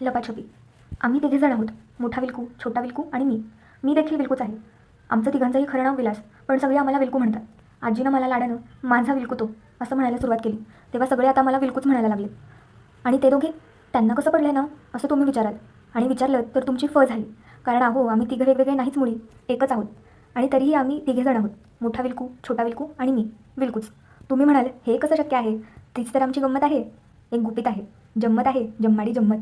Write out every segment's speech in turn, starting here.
लपाछपी. आम्ही तिघेजण आहोत. मोठा विल्कू, छोटा विल्कू आणि मी देखील विल्कूच आहे. आमचं तिघांचंही खरं नाव विलास, पण सगळे आम्हाला विल्कू म्हणतात. आजीनं मला लाडानं माझा विल्कू तो असं म्हणायला सुरुवात केली, तेव्हा सगळे आता मला विल्कूच म्हणायला लागले. आणि ते दोघे, त्यांना कसं पडलं ना असं तुम्ही विचाराल. आणि विचारलं तर तुमची झाली. कारण अहो, आम्ही तिघं वेगवेगळे नाहीच, मुळी एकच आहोत. आणि तरीही आम्ही तिघेजण आहोत. मोठा विल्कू, छोटा विल्कू आणि मी विल्कूच. तुम्ही म्हणाल हे कसं शक्य आहे? तीच तर आमची गंमत आहे. एक गुपित आहे, जम्मत आहे, जम्माडी जम्मत.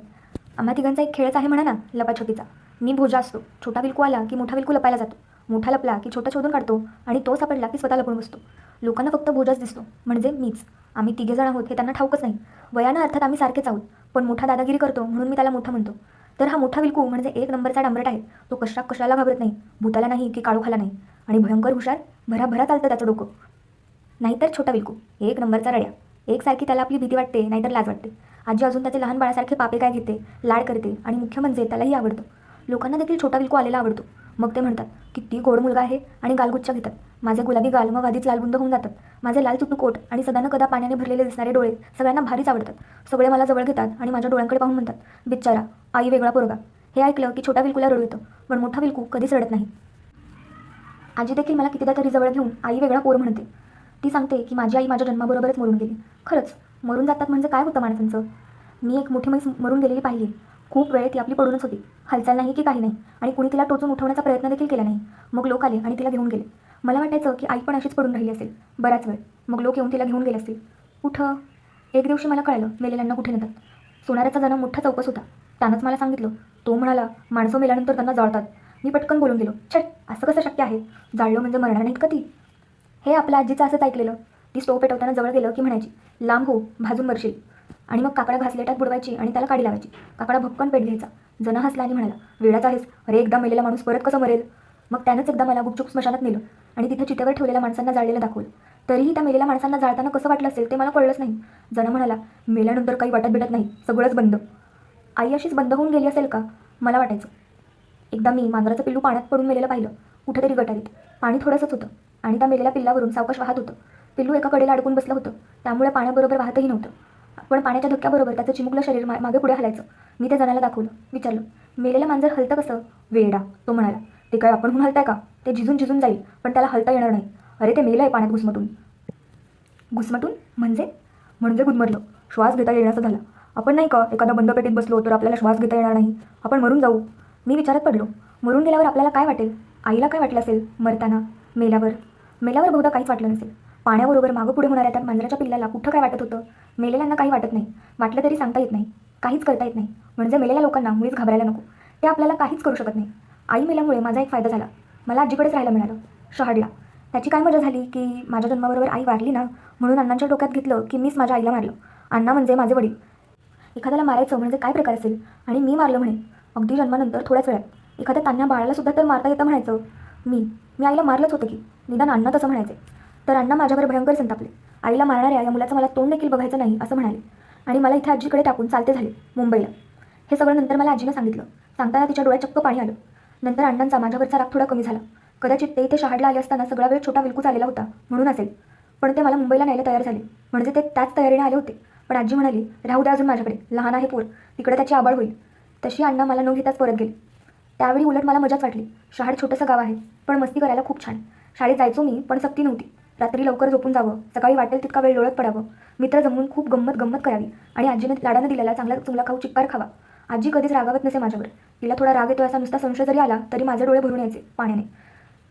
आम्हा तिघांचा एक खेळच आहे म्हणा ना, लपाछपीचा. मी भोजा असतो. छोटा विल्कू आला की मोठा विल्कू लपायला जातो. मोठा लपला की छोटा शोधून काढतो आणि तो सापडला की स्वतः लपून बसतो. लोकांना फक्त भोजाच दिसतो, म्हणजे मीच. आम्ही तिघेजण आहोत हे त्यांना ठाऊकच नाही. वयानं अर्थात आम्ही सारखेच आहोत, पण मोठा दादागिरी करतो म्हणून मी त्याला मोठा म्हणतो. तर हा मोठा विल्कू म्हणजे एक नंबरचा डांबरट आहे. तो कशाला घाबरत नाही, भूताला नाही की काळोखाला नाही. आणि भयंकर हुशार, भराभरा चालतं त्याचं डोकं. नाहीतर छोटा विल्कू एक नंबरचा रड्या. एकसारखी त्याला आपली भीती वाटते, नाहीतर लाज वाटते. आजी अजून त्याचे लहान बाळासारखे पापे काय घेते, लाड करते आणि मुख्य म्हणजे त्यालाही आवडतो. लोकांना देखील छोटा विल्कू आलेला आवडतो. मग ते म्हणतात किती गोड मुलगा आहे आणि गालगुच्छ घेतात. माझे गुलाबी गाल मग आधीच लालबुंद होऊन जातात. माझे लाल चुटू कोट आणि सदानं कदा पाण्याने भरलेले दिसणारे डोळे सगळ्यांना भारीच आवडतात. सगळे मला जवळ घेतात आणि माझ्या डोळ्यांकडे पाहून म्हणतात, बिचारा, आई वेगळा पोरगा. हे ऐकलं की छोटा विल्कूला रडू येतं, पण मोठा विल्कू कधीच रडत नाही. आजी देखील मला कितीदा तरी जवळ घेऊन आई वेगळा पोर म्हणते. ती सांगते की माझी आई माझ्या जन्माबरोबरच मरून गेली. खरंच मरून जातात म्हणजे काय होतं माणसांचं. मी एक मोठी म्हैस मरून गेलेली पाहिली. खूप वेळ ती आपली पडूनच होती, हालचाल नाही की काही नाही. आणि कुणी तिला टोचून उठवण्याचा प्रयत्न देखील केला नाही. मग लोक आले आणि तिला घेऊन गेले. मला वाटायचं की आई पण अशीच पडून राहिली असेल बराच वेळ. मग लोक येऊन तिला घेऊन गेले असतील. कुठं? एक दिवशी मला कळलं मेलेल्यांना कुठे नेतात. सोनाराचा जन्म मोठा चौकस होता. त्यानंच मला सांगितलं. तो म्हणाला माणसं मेल्यानंतर त्यांना जाळतात. मी पटकन बोलून गेलो, छट, असं कसं शक्य आहे? जाळलं म्हणजे मरणार नाहीत का ती? हे आपल्या आजीचं असंच ऐकलेलं. ती स्टोव पेटवताना जवळ गेलं की म्हणायची, लांब हो, भाजून मरशील. आणि मग काकडा घासलेटात बुडवायची आणि त्याला काडी लावायची. काकडा भपकन पेट घ्यायचा. जना हसला आणि म्हणाला, वेळाच आहेस, अरे एकदा मेलेला माणूस परत कसं मरेल? मग त्यानंच एकदा मला गुपचूप स्मशानात नेलं आणि तिथे चितेवर ठेवलेल्या माणसांना जाळलेलं दाखवलं. तरीही त्या मेलेल्या माणसांना जाळताना कसं वाटलं असेल ते मला कळलंच नाही. जना म्हणाला, मेल्यानंतर काही वाटत भेटत नाही, सगळंच बंद. आई अशीच बंद होऊन गेली असेल का, मला वाटायचं. एकदा मी मांजराचं पिल्लू पाण्यात पडून मेलेलं पाहिलं, कुठेतरी गटारीत. पाणी थोडंसंच होतं आणि त्या मेलेल्या पिल्लावरून सावकाश वाहत होतं. पिल्लू एका कडेला अडकून बसलं होतं, त्यामुळे पाण्याबरोबर वाहतही नव्हतं. पण पाण्याच्या धक्क्याबरोबर त्याचं चिमुकलं शरीर मागे पुढे हलायचं. मी ते जणाला दाखवलं, विचारलं, मेलेलं मांजर हलतं कसं? वेडा, तो म्हणाला, ते काय आपण म्हणून हलताय का? ते झिजून जाईल, पण त्याला हलता येणार नाही. अरे ते मेलं आहे पाण्यात घुसमटून. घुसमटून म्हणजे गुदमरलं, श्वास घेता येण्याचं झाला. आपण नाही का एखादा बंद पेटीत बसलो तर आपल्याला श्वास घेता येणार नाही, आपण मरून जाऊ. मी विचारात पडलो, मरून गेल्यावर आपल्याला काय वाटेल? आईला काय वाटलं असेल मरताना? मेल्यावर बहुधा काहीच वाटलं नसेल. पाण्याबरोबर मागं पुढे होणाऱ्या त्या मांजराच्या पिल्लाला कुठं काय वाटत होतं? मेलेल्यांना काही वाटत नाही. वाटलं तरी सांगता येत नाही, काहीच करता येत नाही. म्हणजे मेलेल्या लोकांना मुळीच घाबरायला नको. ते आपल्याला काहीच करू शकत नाही. आई मेल्यामुळे माझा एक फायदा झाला. मला आजीकडेच राहायला मिळालं, शहाडला. त्याची काय मजा झाली की माझ्या जन्माबरोबर आई वारली ना, म्हणून अण्णांच्या डोक्यात घेतलं की मीच माझ्या आईला मारलं. अण्णा म्हणजे माझे वडील. एखाद्याला मारायचं म्हणजे काय प्रकार असेल, आणि मी मारलं म्हणे. अगदी जन्मानंतर थोड्याच वेळात. एखाद्या तान्ह्या बाळाला सुद्धा तर मारता येतं म्हणायचं. मी आईला मारलंच होतं की, निदान अण्णा तसं म्हणायचे. तर अण्णा माझ्यावर भयंकर संतापले. आईला मारणाऱ्या या मुलाचं मला तोंड देखील बघायचं नाही असं म्हणाले. आणि मला इथे आजीकडे टाकून चालते झाले मुंबईला. हे सगळं नंतर मला आजीनं सांगितलं. सांगताना तिच्या डोळ्यात चक्क पाणी आलं. नंतर अण्णांचा माझ्यावरचा राग थोडा कमी झाला. कदाचित ते इथे शहाडला आले असताना सगळा वेळ छोटा विल्कूच आलेला होता म्हणून असेल. पण ते मला मुंबईला न्यायला तयार झाले, म्हणजे ते त्याच तयारीने आले होते. पण आजी म्हणाली, राहू द्या अजून माझ्याकडे, लहान आहे पोर, तिकडे त्याची आबाळ होईल. तशी अण्णा मला न घेताच परत गेले. त्यावेळी उलट मला मजाच वाटली. शहाड छोटंसं गाव आहे, पण मस्ती करायला खूप छान. शाळेत जायचो मी, पण सक्ती नव्हती. रात्री लवकर झोपून जावं, सकाळी वाटेल तितका वेळ लोळत पडावं, मित्र जमवून खूप गंमत करावी आणि आजीने लाडानं दिलेला चांगला चुंगला खाऊ चिक्कार खावा. आजी कधीच रागावत नसे माझ्यावर. तिला थोडा राग येतो असा नुसता संशय जरी आला तरी माझे डोळे भरून यायचे पाण्याने.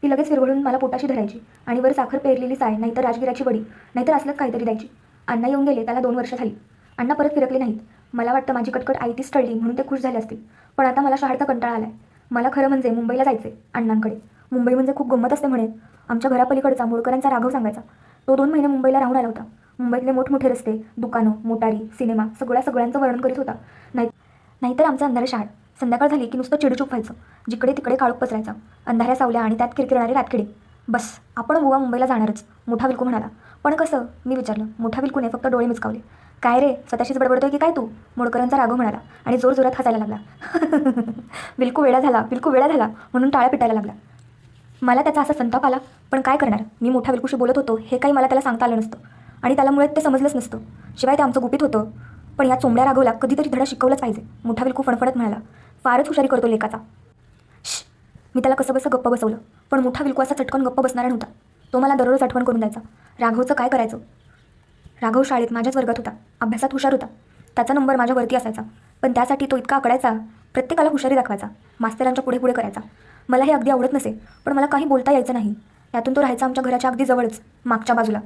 ती लगेच विरघळून मला पोटाशी धरायची आणि वर साखर पेरलेली साय, नाहीतर राजगिराची वडी, नाहीतर असलंच काहीतरी द्यायची. अण्णा येऊन गेले त्याला 2 वर्ष झाली. अण्णा परत फिरकले नाहीत. मला वाटतं माझी कटकट आयतीच टळली म्हणून ते खुश झाले असतील. पण आता मला शहाडचा कंटाळा आलाय. मला खरं म्हणजे मुंबईला जायचंय अण्णांकडे. मुंबई म्हणजे खूप गंमत असते म्हणे. आमच्या घरापलीकडचा मोळकरांचा राघव सांगायचा. तो 2 महिने मुंबईला राहून आला होता. मुंबईतले मोठमोठे रस्ते, दुकानं, मोटारी, सिनेमा सगळ्यांचं वर्णन करीत होता. नाहीतर आमचं अंधारे शहाड. संध्याकाळ झाली की नुसतं चिडचूप व्हायचं. जिकडे तिकडे काळोख पसरायचा, अंधाऱ्या सावल्या आणि त्यात किरकिरणारे रातकिडे. बस आपण बुवा मुंबईला जाणारच, मोठा विल्कू म्हणाला. पण कसं? मी विचारलं. मोठा विल्कूने फक्त डोळे मिचकावले. काय रे, स्वतःशीच बडबडतोय की काय तू? मोडकरांचा राघव म्हणाला आणि जोरजोरात हसायला लागला. विल्कू वेळा झाला म्हणून टाळ्या पिटायला लागला. मला त्याचा असा संताप आला. पण काय करणार, मी मोठ्या विल्कूशी बोलत होतो हे काही मला त्याला सांगता आलं नसतं आणि त्याला मुळात ते समजलंच नसतं. शिवाय ते आमचं गुपित होतं. पण या चोंबड्या राघवला कधीतरी धडा शिकवलाच पाहिजे, मोठा विलकू फणफणत म्हणाला. फारच हुशारी करतो लेकाचा. मी त्याला कसं बसं गप्प बसवलं, पण मोठा विलकू असा चटकन गप्प बसणारा नव्हता. तो मला दररोज आठवण करून द्यायचा. राघवचं काय करायचं? राघव शाळेत माझ्याच वर्गात होता, अभ्यासात हुशार होता. त्याचा नंबर माझ्यावरती असायचा, पण त्यासाठी तो इतका आकडायचा, प्रत्येकाला हुशारी दाखवायचा, मास्तरांच्या पुढे पुढे करायचा. मला हे अगदी आवडत नसे, पण मला काही बोलता यायचं नाही. त्यातून तो राहायचा आमच्या घराच्या अगदी जवळच, मागच्या बाजूला.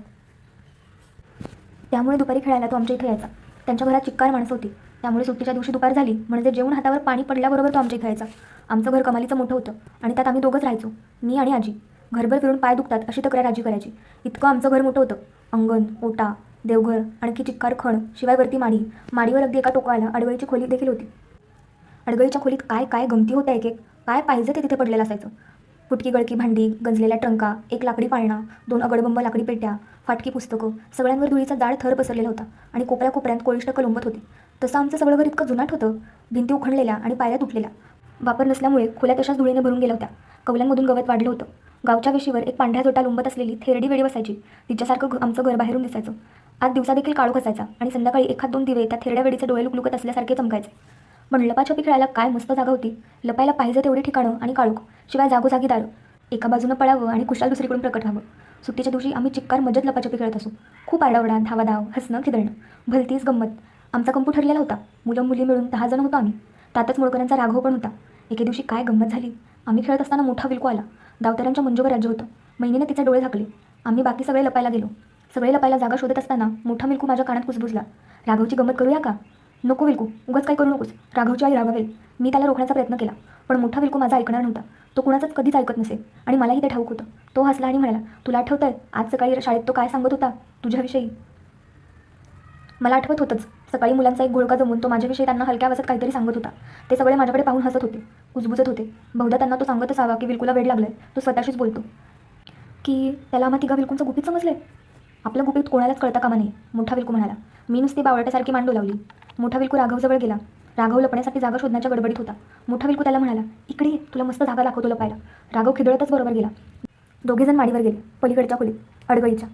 त्यामुळे दुपारी खेळायला तो आमच्या इथे यायचा. त्यांच्या घरात चिक्कार माणसं होती, त्यामुळे सुट्टीच्या दिवशी दुपार झाली म्हणजे जेवून हातावर पाणी पडल्याबरोबर तो आमच्या इथे यायचा. आमचं घर कमालीचं मोठं होतं आणि त्यात आम्ही दोघंच राहायचो, मी आणि आजी. घरभर फिरून पाय दुखतात अशी तक्रार आजी करायची. इतकं आमचं घर मोठं होतं. अंगण, ओटा, देवघर, आणखी चिक्कार खण, शिवाय वरती माडीवर अगदी एका टोकाला अडगळीची खोली देखील होती. अडगळीच्या खोलीत काय काय गमती होत्या. एक काय पाहिजे ते तिथे पडलेलं असायचं. फुटकी गळकी भांडी, गंजलेल्या ट्रंका, एक लाकडी पाळणा, 2 अगडबंब लाकडी पेट्या, फाटकी पुस्तकं, सगळ्यांवर धुळीचा जाड थर पसरलेला होता आणि कोपऱ्यात कोळिष्ट कलंबत होते. तसं आमचं सगळं घर इतकं जुनाट होतं. भिंती उखडलेल्या आणि पायऱ्या तुटलेल्या. वापर नसल्यामुळे खोल्या तशाच धुळीने भरून गेल्या होत्या. कवल्यांमधून गवत वाढलं होतं. गावच्या वेशीवर एक पांढऱ्या जोटा लोंबत असलेली थेरडी वेडी बसायची. तिच्यासारखं आमचं घर बाहेरून दिसायचं. आज दिवसा देखील काळोख असायचा आणि संध्याकाळी 1-2 दिवे त्या थेरड्या वेडीचे डोळे लुकलुकत असल्यासारखे चमकायचे. पण लपाछपी खेळायला काय मस्त जागा होती. लपायला पाहिजे तेवढी ठिकाणं आणि काळोख, शिवाय जागोजागी दारं. एका बाजूनं पळावं आणि कुशाल दुसरीकडून प्रकट व्हावं. सुट्टीच्या दिवशी आम्ही चिक्कार मजत लपाछपी खेळत असू. खूप आरडाओरडा, धावाधाव, हसणं खिदळणं, भलतीच गंमत. आमचा कंपू ठरलेला होता. मुलं मुली मिळून 10 जण होतो आम्ही. त्यातच मोडकरांचा राघव पण होता. एके दिवशी काय गंमत झाली. आम्ही खेळत असताना मोठा विलकू आला. दावतऱ्यांच्या मंजूवर राज्य होतं. महिनीने तिचे डोळे झाकले. आम्ही बाकी सगळे लपायला गेलो. सगळे लपायला जागा शोधत असताना मोठा विलकू माझ्या कानात कुजबुजला. राघवची गंमत करूया का? नको विलकू, उगाच काय करू नकोस. राघवची आई रागावेल. मी त्याला रोखण्याचा प्रयत्न केला, पण मोठा विलकू माझा ऐकणार नव्हता. तो कुणाचंच कधीच ऐकत नसे आणि मलाही ते ठाऊक होतं. तो हसला आणि म्हणाला, तुला आठवतंय आज सकाळी शाळेत तो काय सांगत होता तुझ्याविषयी? मला आठवत होतंच. सकाळी मुलांचा एक घोळका जमून तो माझ्याविषयी त्यांना हलक्या आवाजात काहीतरी सांगत होता. ते सगळे माझ्याकडे पाहून हसत होते, कुजबुजत होते. बहुधा त्यांना तो सांगत असावा की विलकूला वेड लागलंय. तो स्वतःशीच बोलतो की त्याला आम्हा तिघा विलकूंचं गुपित समजलंय. आपलं गुपित कोणालाच कळता कामा नये, मोठा विलकू म्हणाला. मी नुसती बावळट्यासारखी मान डोलावली. मोठा विलकू राघवजवळ गेला. राघव लपण्यासाठी जागा शोधण्याच्या गडबडीत होता. मोठा विलकू त्याला म्हणाला, इकडे ये, तुला मस्त जागा दाखवतो लपायला. राघव खिदळतच बरोबर गेला. दोघेजण माडीवर गेले, पलीकडच्या खोलीत, अडगळीच्या.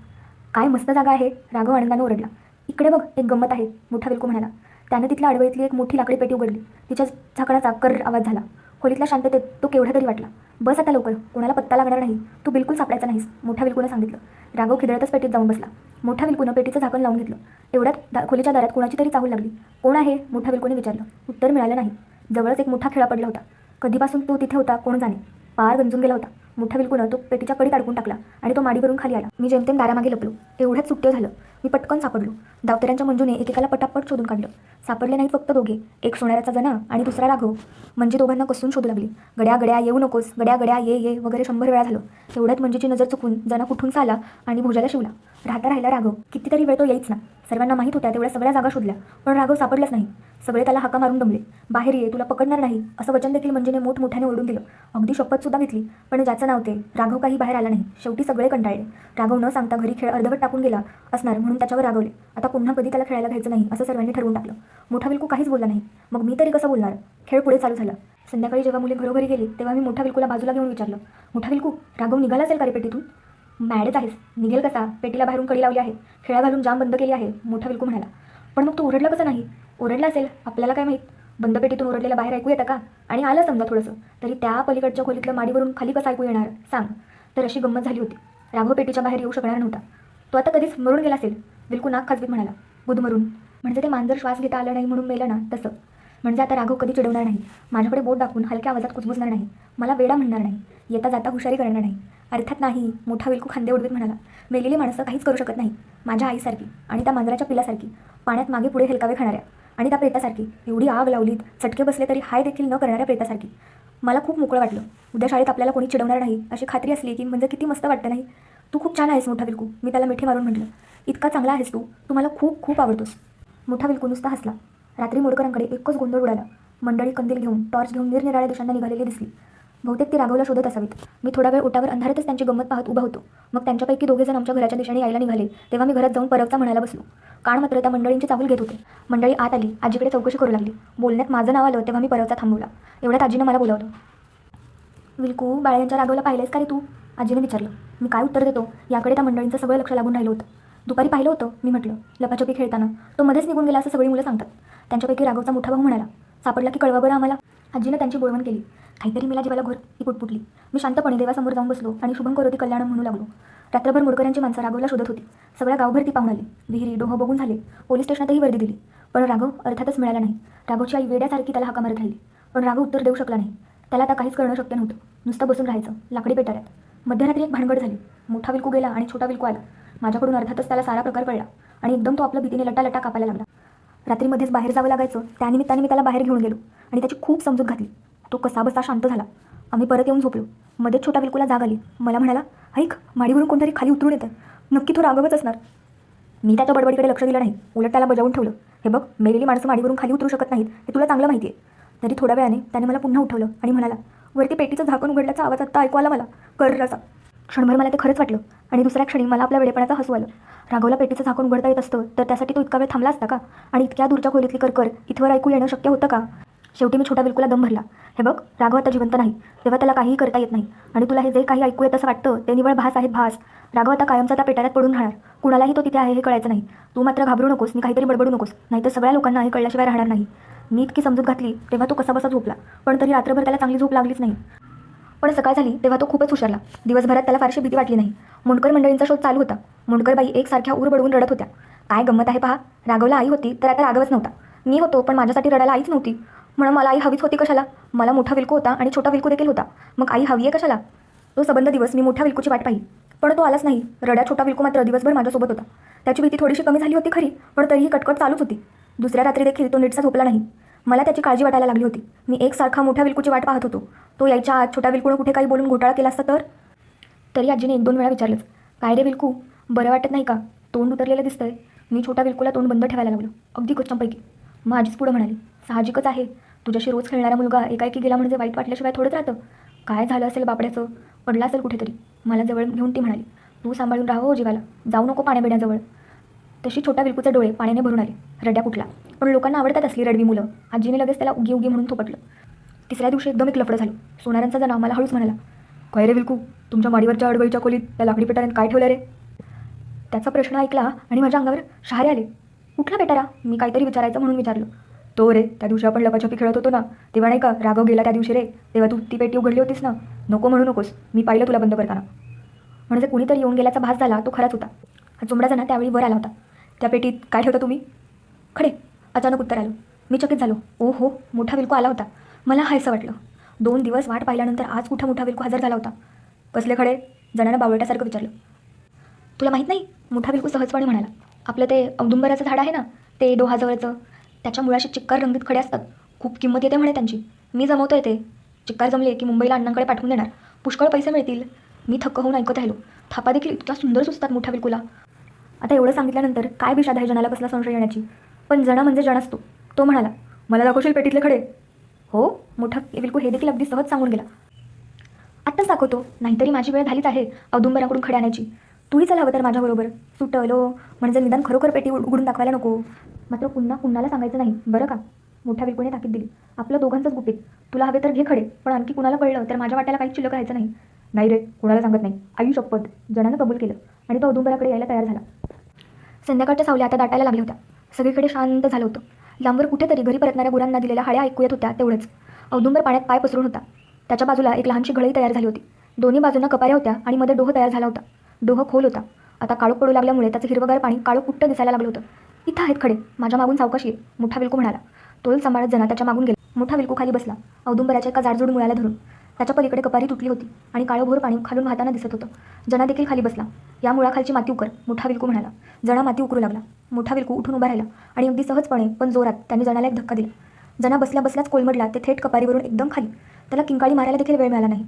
काय मस्त जागा आहे, राघव आनंदाने ओरडला. इकडे बघ, एक गंमत आहे, मोठा विलकू म्हणाला. त्याने तिथल्या अडगळीतली एक मोठी लाकडी पेटी उघडली. तिच्या झाकणाचा कर्र आवाज झाला. खोलीतल्या शांततेत तो केवढा तरी वाटला. बस आता लवकर, कोणाला पत्ता लागणार नाही. तू बिलकुल सापडायचा नाहीस, मोठ्या विलकूने सांगितलं. राघव खिदळतच पेटीत जाऊन बसला. मोठ्या विलकूनं पेटीचं झाकण लावून घेतलं. एवढ्यात खोलीच्या दारात कोणाची तरी चाहूल लागली. कोण आहे, मोठ्या विलकूने विचारलं. उत्तर मिळालं नाही. जवळच एक मोठा खिळा पडला होता. कधीपासून तो तिथे होता कोण जाणे. पार गंजून गेला होता. मोठ्या विलकूनं तो पेटीच्या कडीत अडकून टाकला आणि तो माडीवरून खाली आला. मी जेमतेम दारामागे लपलो. एवढ्यात सुट्टे झालं. मी पटकन सापडलो. दावतऱ्यांच्या मंजूने एकेकाला पटापट शोधून काढलं. सापडले नाहीत फक्त दोघे, एक सोनाऱ्याचा जना आणि दुसरा राघव. म्हणजे दोघांना कसून शोधू लागली. गड्या गड्या येऊ नकोस, गड्या गड्या ये ये वगैरे 100 वेळा झालं. एवढ्यात मंजूची नजर चुकून जना कुठून आला आणि भुजाला शिवला. राहिला राघव. कितीतरी वेळ तो यायच ना. सर्वांना माहीत होत्या तेवढ्या सगळ्या जागा शोधल्या, पण राघव सापडलाच नाही. सगळे त्याला हाका मारून दमले. बाहेर ये, तुला पकडणार नाही असं वचन देखील मंजूने मोठमोठ्याने ओरडून दिलं. अगदी शपथसुद्धा घेतली, पण ज्याचं नाव ते राघव काही बाहेर आला नाही. शेवटी सगळे कंटाळले. राघव न सांगता घरी खेळ अर्धवट टाकून गेला असणार म्हणून त्याच्यावर रागवले. आता पुन्हा कधी त्याला खेळायला घ्यायचं नाही असं सर्वांनी ठरवून टाकलं. मोठा विलकू काहीच बोलला नाही. मग मी तरी कसं बोलणार. खेळ पुढे चालू झाला. संध्याकाळी जेव्हा मुले घरोघरी गेली तेव्हा मी मोठा विलकूला बाजूला घेऊन विचारलं, मोठा विलकू, राघव निघाला असेल का रे पेटीतून? मॅडच आहेस, निघेल कसा, पेटीला बाहेरून कडी लावली आहे, खेळा घालून जाम बंद केली आहे, मोठा विलकू म्हणाला. पण मग तो ओरडला कसं नाही? ओरडला असेल, आपल्याला काय माहीत. बंद पेटीतून ओरडलेला बाहेर ऐकू येतं का? आणि आलं समजा थोडंसं तरी त्या पलीकडच्या खोलीतलं माडीवरून खाली कसं ऐकू येणार सांग. तर अशी गंमत झाली होती. राघव पेटीच्या बाहेर येऊ शकणार नव्हता. तो आता कधीच मरून गेला असेल, विलकू नाक खाजवीत म्हणाला. बुधमरून म्हणजे ते मांजर श्वास घेता आलं नाही म्हणून मेलं ना तसं. म्हणजे आता राघव कधी चिडवणार नाही, माझ्याकडे बोट दाखवून हलक्या आवाजात कुजबुजणार नाही, मला वेडा म्हणणार नाही, येता जाता हुशारी करणार नाही. अर्थात नाही, मोठा विलकू खांदे उडवीत म्हणाला. मेलेली माणसं काहीच करू शकत नाही. माझ्या आईसारखी आणि त्या मांजराच्या पिलासारखी, पाण्यात मागे पुढे हेलकावे खाणाऱ्या, आणि त्या प्रेतासारखी, एवढी आग लावलीत चटके बसले तरी हाय देखील न करणाऱ्या प्रेतासारखी. मला खूप मोकळं वाटलं. उद्या शाळेत आपल्याला कोणी चिडवणार नाही अशी खात्री असली की म्हणजे किती मस्त वाटतं नाही. तू खूप छान आहेस मोठा विलकू, मी त्याला मिठी मारून म्हटलं. इतका चांगला आहेस तू, तू मला खूप खूप आवडतोस. मोठा विलकू नुसता हसला. रात्री मोडकरांकडे एकच गोंधळ उडाला. मंडळी कंदील घेऊन टॉर्च घेऊन निरनिराळ्या दिशांना निघालेली दिसली. बहुतेक ती राघवला शोधत असावीत. मी थोडा वेळ ओटावर अंधारातच त्यांची गंमत पाहत उभा होतो. मग त्यांच्यापैकी दोघेजण आमच्या घराच्या दिशेने यायला निघाले तेव्हा मी घरात जाऊन परवचा म्हणायला बसलो. कान मात्र त्या मंडळींची चाहूल घेत होते. मंडळी आत आली, आजीकडे चौकशी करू लागली. बोलण्यात माझं नाव आलं तेव्हा मी परवचा थांबवला. एवढ्यात आजीनं मला बोलावलं. विलकू, बाळ्यांच्या राघवला पाहिलंयस का रे तू? आजीने विचारलं. मी काय उत्तर देतो याकडे त्या मंडळींचं सगळं लक्ष लागून राहिलं होतं. दुपारी पाहिलं होतं मी म्हटलं लपाछपी खेळताना. तो मध्येच निघून गेला असं सगळी मुलं सांगतात. त्यांच्यापैकी राघवचा मोठा भाऊ म्हणाला, सापडला की कळवा बरं आम्हाला. आजीनं त्यांची बोलवण केली. काहीतरी मला जीवाला घोर ती पुटपुटली. मी शांतपणे देवासमोर जाऊन बसलो आणि शुभं करोती कल्याणम म्हणू लागलो. रात्रभर मोडकऱ्यांची माणसं राघवला शोधत होती. सगळ्या गावभर ती पाहून आली. विहिरी डोह बघून झाले. पोलीस स्टेशनातही वर्दी दिली. पण राघव अर्थातच मिळाला नाही. राघवची आई वेड्यासारखी त्याला हाका मारत राहिली. पण राघव उत्तर देऊ शकला नाही. त्याला आता काहीच करणं शक्य नव्हतं. नुसतं बसून राहायचं लाकडी पेटाऱ्यात. मध्यरात्री एक भानगड झाली. मोठा विलकू गेला आणि छोटा विलकू आला. माझ्याकडून अर्थातच त्याला सारा प्रकार कळला आणि एकदम तो आपल्या भीतीने लटा कापायला लागला. रात्रीमध्येच बाहेर जावं लागायचं. त्यानिमित्ताने मी त्याला बाहेर घेऊन गेलो आणि त्याची खूप समजूत घातली. तो कसा बसा शांत झाला. आम्ही परत येऊन झोपलो. मध्येच छोटा विलकूला जाग आली. मला म्हणाला, ऐक, माडीवरून कोणतरी खाली उतरून येतं. नक्की तो राघवच असणार. मी त्याच्या बडबडीकडे लक्ष दिलं नाही. उलट त्याला बजावून ठेवलं. हे बघ, मेलेली माणसं माडीवरून खाली उतरू शकत नाहीत हे तुला चांगलं माहिती आहे. तरी थोड्या वेळाने त्याने मला पुन्हा उठवलं आणि म्हणाला, वरती पेटीचं झाकण उघडल्याचा आवाज आत्ता ऐकू आला मला, कर असा. क्षणभर मला ते खरंच वाटलं आणि दुसऱ्या क्षणी मला आपल्या वेडेपणाचा हसू आलं. राघवला पेटीचं झाकण उघडता येत असतं तर त्यासाठी तो इतका वेळ थांबला असता का? आणि इतक्या दूरच्या खोलीतली कर इथवर ऐकू येणं शक्य होतं का? शेवटी मी छोटा विलकूला दम भरला. हे बघ, राघव आता जिवंत नाही, तेव्हा त्याला काहीही करता येत नाही. आणि तुला हे जे काही ऐकू येत असं वाटतं ते निवळ भास आहेत, भास. राघव आता कायमचा त्या पेटाऱ्यात पडून राहणार. कुणालाही तो तिथे आहे हे कळायचं नाही. तू मात्र घाबरू नकोस आणि काहीतरी बडबडू नकोस, नाहीतर सगळ्या लोकांना हे कळल्याशिवाय राहणार नाही. मी इतकी समजूत घातली तेव्हा तो कसा बसा झोपला. पण तरी रात्रभर त्याला चांगली झोप लागलीच नाही. पण सकाळ झाली तेव्हा तो खूपच हुशारला. दिवसभरात त्याला फारशी भीती वाटली नाही. मुंडकर मंडळींचा शोध चालू होता. मुंडकरबाई एकसारख्या उर बडवून रडत होत्या. काय गंमत आहे पहा, राघवला आई होती तर आता राघवच नव्हता. मी होतो पण माझ्यासाठी रडायला आईच नव्हती. म्हणून मला आई हवीच होती कशाला? मला मोठा विलकू होता आणि छोटा विलकू देखील होता. मग आई हवी आहे कशाला? तो सबंध दिवस मी मोठ्या विलकूची वाट पाहिली, पण तो आलाच नाही. रड्या छोटा विलकू मात्र दिवसभर माझ्यासोबत होता. त्याची भीती थोडीशी कमी झाली होती खरी, पण तरीही कटकट चालूच होती. दुसऱ्या रात्री देखील तो नीटसा झोपला नाही. मला त्याची काळजी वाटायला लागली होती. मी एकसारखा मोठ्या विलकूची वाट पाहत होतो. तो यायच्या आत छोट्या विलकूनं कुठे काही बोलून घोटाळा केला असता तर? तरी आजीने 1-2 वेळा विचारलंच, काय रे विलकू, बरं वाटत नाही का? तोंड उतरलेलं दिसतंय. मी छोटा विलकूला तोंड बंद ठेवायला लागलो, अगदी कच्च्यापैकी. मग आजीच पुढं म्हणाली, साहजिकच आहे, तुझ्याशी रोज खेळणारा मुलगा एकाएकी गेला म्हणजे वाईट वाटल्याशिवाय थोडंच राहतं. काय झालं असेल बापड्याचं, पडला असेल कुठेतरी. मला जवळ घेऊन ती म्हणाली, तू सांभाळून राहा हो जीवाला, जाऊ नको पाण्याबिण्याजवळ. तशी छोटा विलकूचे डोळे पाण्याने भरून आले. रड्या कुठला, पण लोकांना आवडतात असली रडवी मुलं. आजीने लगेच त्याला उगी उगी म्हणून थोपटलं. तिसऱ्या दिवशी एकदम एक लफडं झालं. सोनारांचा जण मला हळूच म्हणाला, काय रे विलकू, तुमच्या माडीवरच्या अडवळीच्या खोलीत त्या लाकडी पेटाऱ्याने काय ठेवलं रे? त्याचा प्रश्न ऐकला आणि माझ्या अंगावर शहारे आले. कुठला पेटारा? मी काहीतरी विचारायचं म्हणून विचारलं. तो रे, त्या दिवशी आपण लपाछपी खेळत होतो ना, तेव्हा नाही का राघव गेला त्या दिवशी रे, तेव्हा तू ती पेटी उघडली होतीस ना. नको म्हणू नकोस, मी पाहिलं तुला बंद करताना. म्हणजे कुणीतरी येऊन गेल्याचा भास झाला तो खराच होता. हा चुमडा जणा त्यावेळी वर आला होता. त्या पेटीत काय ठेवता तुम्ही? खडे, अचानक उत्तर आलं. मी चकित झालो. ओ हो, मोठा विलकू आला होता. मला हायसं वाटलं. 2 दिवस वाट पाहिल्यानंतर आज कुठं मोठा विलकू हजर झाला होता. कसले खडे? जणानं बावळट्यासारखं विचारलं. तुला माहीत नाही? मोठा विलकू सहजपणे म्हणाला, आपलं ते औदुंबराचं झाड आहे ना, ते डोहाजवळचं, त्याच्या मुळाशी चिक्कार रंगीत खडे असतात. खूप किंमत येते म्हणे त्यांची. मी जमवतोय ते. चिक्कार जमले की मुंबईला अण्णांकडे पाठवून देणार. पुष्कळ पैसे मिळतील. मी थक्क होऊन ऐकत राहिलो. थापा देखील इतक्या सुंदर सुचतात मोठ्या विलकूला. आता एवढं सांगितल्यानंतर काय विषाद आहे जणाला कसला संशय येण्याची. पण जना म्हणजे जण असतो. तो म्हणाला, मला दाखवशील पेटीतले खडे? हो, मोठा विलकू हे देखील अगदी सहज सांगून गेला. आत्ताच दाखवतो, नाहीतरी माझी वेळ झालीच आहे औदुंबराकडून खडे आणायची. तूही चल हवं तर माझ्याबरोबर. सुटलो म्हणजे निदान खरोखर पेटी उघडून दाखवायला नको. मात्र पुन्हा कुणाला सांगायचं नाही बरं का? मोठ्या विलकूने ताकीद दिली. आपलं दोघांचंच गुपित. तुला हवे तर घे खडे, पण आणखी कुणाला कळलं तर माझ्या वाट्याला काहीच शिल्लक राहायचं नाही. नाही रे, कुणाला सांगत नाही. आई शपथ. जणानं कबूल केलं आणि तो औदुंबराकडे यायला तयार झाला. संध्याकाळच्या सावल्या आता दाटायला लागल्या होत्या. सगळीकडे शांत झालं होतं. लांबवर कुठेतरी घरी परतणाऱ्या गुरांना दिलेल्या हाड्या ऐकू येत होत्या तेवढंच. औदुंबर पाण्यात पाय पसरून होता. त्याच्या बाजूला एक लहानशी घळई तयार झाली होती. दोन्ही बाजूंना कपाऱ्या होत्या आणि मध्ये डोह तयार झाला होता. डोह खोल होता. आता काळोख पडू लागल्यामुळे त्याचं हिरवगार पाणी काळोख कुट्ट दिसायला लागलं होतं. इथं आहेत खडे, माझ्या मागून सावकाशी, मोठा विलकू म्हणाला. तोल सांभाळत जना त्याच्या मागून गेला. मोठा विलकू खाली बसला, औदुंबराच्या एका जाडजूड मुळाला धरून. त्याच्या पलीकडे कपारी तुटली होती आणि काळोभोर पाणी खालून वाहताना दिसत होतं. जना देखील खाली बसला. या मुळाखालची माती उकर, मोठा विलकू म्हणाला. जना माती उकरू लागला. मोठा विलकू उठून उभा राहिला आणि अगदी सहजपणे पण जोरात त्यांनी जनाला एक धक्का दिला. जना बसल्या बसल्याच कोलमडला ते थेट कपारीवरून एकदम खाली. त्याला किंकाळी मारायला देखील वेळ मिळाला नाही.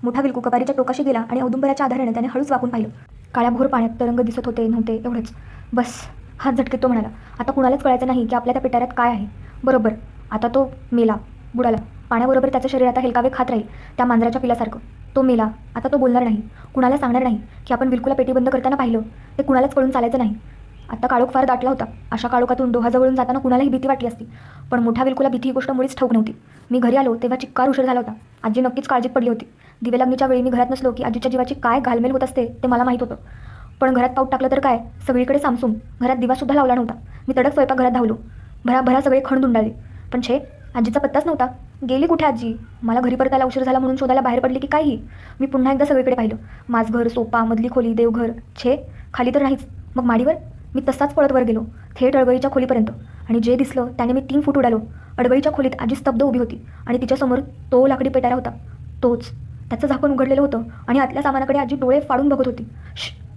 मोठा विलकू कपारीच्या टोकाशी गेला आणि औदुंबराच्या आधाराने त्याने हळूच वाकून पाहिलं. काळ्याभोर पाण्यात तरंग दिसत होते नव्हते एवढंच. बस, हात झटकीत तो म्हणाला, आता कुणालाच कळायचं नाही की आपल्या त्या पिटाऱ्यात काय आहे. बरोबर, आता तो मेला, बुडाला. पाण्याबरोबर त्याचं शरीर आता हेलकावे खात राहील त्या मांजराच्या पिलासारखं. तो मेला. आता तो बोलणार नाही, कुणाला सांगणार नाही की आपण विलकूला पेटी बंद करताना पाहिलं. ते कुणालाच कळून चालायचं नाही. आता काळोख फार दाटला होता. अशा काळोखातून डोहाजवळून जाताना कुणालाही भीती वाटली असती, पण मोठ्या विलकूला भीती ही गोष्ट मुळीच ठाऊक नव्हती. मी घरी आलो तेव्हा चिक्कार उशीर झाला होता. आजी नक्कीच काळजीत पडली होती. दिवेलागणीच्या वेळी मी घरात नसलो की आजीच्या जीवाची काय घालमेल होत असते ते मला माहीत होतं. पण घरात पाऊट टाकलं तर काय, सगळीकडे सामसूम. घरात दिवासुद्धा लावला नव्हता. मी तडक स्वयंपाकघरात धावलो. भराभरा सगळे खण धुंडाळले. पण छे, आजीचा पत्ताच नव्हता. गेली कुठे आजी? मला घरी परतायला उशीर झाला म्हणून शोधायला बाहेर पडली की काही. मी पुन्हा एकदा सगळीकडे पाहिलं. माझघर, सोपा, मधली खोली, देवघर. छे, खाली तर नाहीच. मग माडीवर? मी तसाच पळत वर गेलो, थेट अडगळीच्या खोलीपर्यंत. आणि जे दिसलं त्याने मी 3 फूट उडालो. अडगळीच्या खोलीत आजी स्तब्ध उभी होती आणि तिच्यासमोर तो लाकडी पेटारा होता. तोच. त्याचं झाकण उघडलेलं होतं आणि आतल्या सामानाकडे आजी डोळे फाडून बघत होती.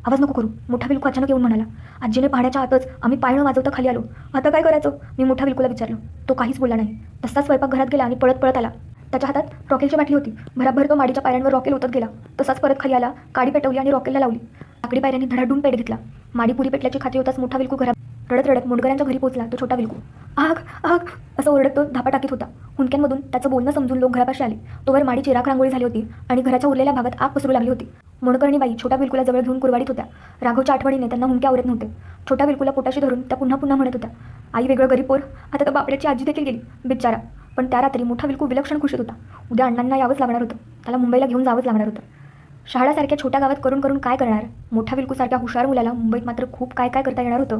आवाज नको करू, मोठा बिलकू अचानक येऊन म्हणाला. आजीने पाहण्याच्या आतच आम्ही पायणं वाजवता खाली आलो. आता काय करायचं? मी मोठा बिलकूला विचारलं. तो काहीच बोलला नाही. तसाच स्वयंपाकघरात गेला आणि पळत पळत आला. त्याच्या हातात रॉकेलची बाटली होती. भराभर तो माडीच्या पायऱ्यांवर रॉकेल ओतत गेला. तसाच परत खाली आला, काडी पेटवली आणि रॉकेलला लावली. लाकडी पायऱ्यांनी धडाडून पेट घेतला. माडी पुरी पेटल्याची खात्री होताच मोठा बिलकू घरात रडत रडत मुंडकरांच्या घरी पोहोचला. तो छोटा बिलकू आग आग असं ओरडत तो धापा टाकीत होता. हुंदक्यांमधून त्याचं बोलणं समजून लोक घरापाशी आले. तोवर माडी चिराग रांगोळी झाली होती आणि घराच्या उरलेल्या भागात आग पसरू लागली होती. मोणकरणी बाई छोटा बिलकुला जवळ घेऊन कुरवाडीत होत्या. राघवच्या आठवणीने त्यांना हुंक्या आवरत नव्हते. छोटा बिलकुला पोटाशी धरून त्या पुन्हा पुन्हा म्हणत होत्या, आई वेगळं गरीब पोर. आता तर बापड्याची आजी देखील गेली बिचारा. पण त्या रात्री मोठा बिलकू विलक्षण खुशीत होता. उद्या अण्णांना यावंच लागणार होतं. त्याला मुंबईला घेऊन जावंच लागणार होतं. शहाळासारख्या छोट्या गावात करून करून काय करणार? मोठा बिलकूसारख्या हुशार मुलाला मुंबईत मात्र खूप काय काय करता येणार होतं.